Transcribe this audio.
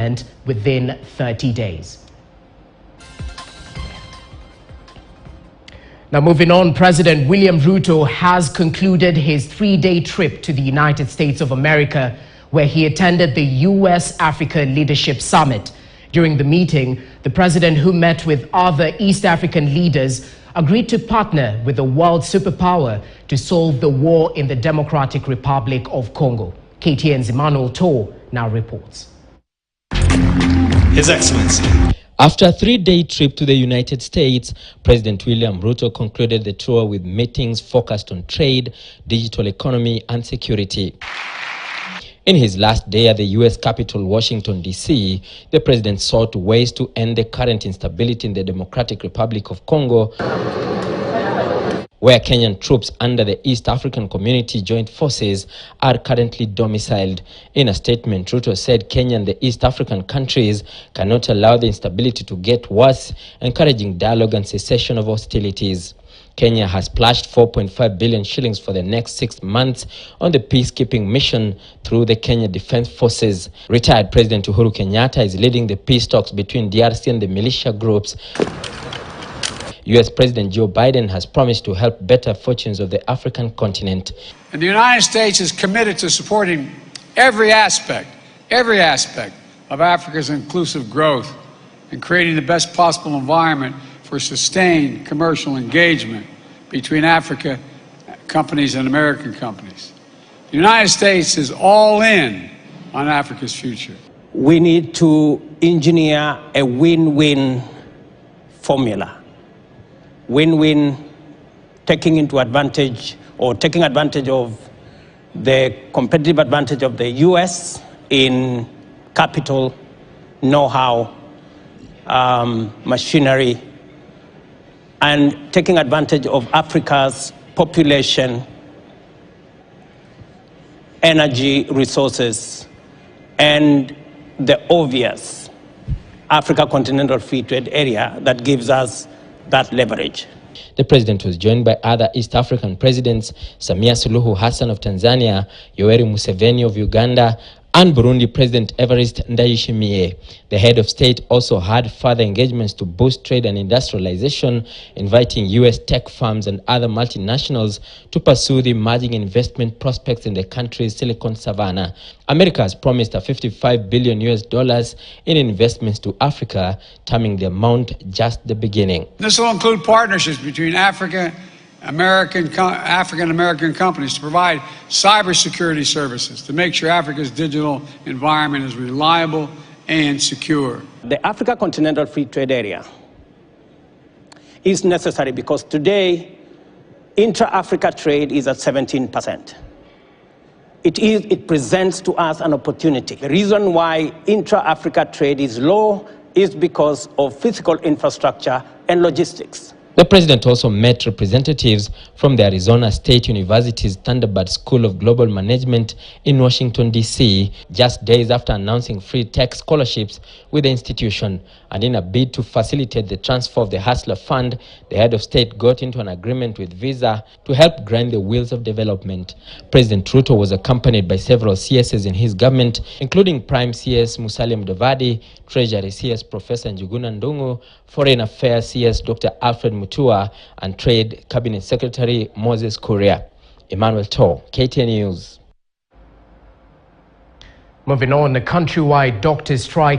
and within 30 days. Now moving on, President William Ruto has concluded his 3-day trip to the United States of America, where he attended the U.S.-Africa Leadership Summit. During the meeting, the president, who met with other East African leaders, agreed to partner with the world superpower to solve the war in the Democratic Republic of Congo. KTN's Emmanuel Tor now reports. His Excellency. After a 3-day trip to the United States, President William Ruto concluded the tour with meetings focused on trade, digital economy, and security. In his last day at the U.S. capital, Washington, D.C., the president sought ways to end the current instability in the Democratic Republic of Congo, where Kenyan troops under the East African Community Joint Forces are currently domiciled. In a statement, Ruto said Kenya and the East African countries cannot allow the instability to get worse, encouraging dialogue and cessation of hostilities. Kenya has pledged 4.5 billion shillings for the next 6 months on the peacekeeping mission through the Kenya Defense Forces. Retired President Uhuru Kenyatta is leading the peace talks between DRC and the militia groups. U.S. President Joe Biden has promised to help better fortunes of the African continent. And the United States is committed to supporting every aspect of Africa's inclusive growth and creating the best possible environment for sustained commercial engagement between Africa companies and American companies. The United States is all in on Africa's future. We need to engineer a win-win formula. Win-win, taking advantage of the competitive advantage of the U.S. in capital, know-how, machinery, and taking advantage of Africa's population, energy resources, and the obvious Africa Continental Free Trade Area that gives us that leverage. The president was joined by other East African presidents, Samia Suluhu Hassan of Tanzania, Yoweri Museveni of Uganda, and Burundi President Evariste Ndayishimiye. The head of state also had further engagements to boost trade and industrialization, inviting U.S. tech firms and other multinationals to pursue the emerging investment prospects in the country's Silicon Savannah. America has promised a $55 billion in investments to Africa, terming the amount just the beginning. This will include partnerships between African-American companies to provide cybersecurity services to make sure Africa's digital environment is reliable and secure. The Africa Continental Free Trade Area is necessary because today intra-Africa trade is at 17%. It presents to us an opportunity. The reason why intra-Africa trade is low is because of physical infrastructure and logistics. The president also met representatives from the Arizona State University's Thunderbird School of Global Management in Washington, D.C., just days after announcing free tech scholarships with the institution. And in a bid to facilitate the transfer of the Hustler Fund, the head of state got into an agreement with Visa to help grind the wheels of development. President Ruto was accompanied by several CSs in his government, including Prime CS Musalia Mudavadi, Treasury CS Professor Njuguna Ndungu, Foreign Affairs CS Dr. Alfred Mutua, and Trade Cabinet Secretary Moses Kuria. Emmanuel Tor, KTN News. Moving on, the countrywide doctors' strike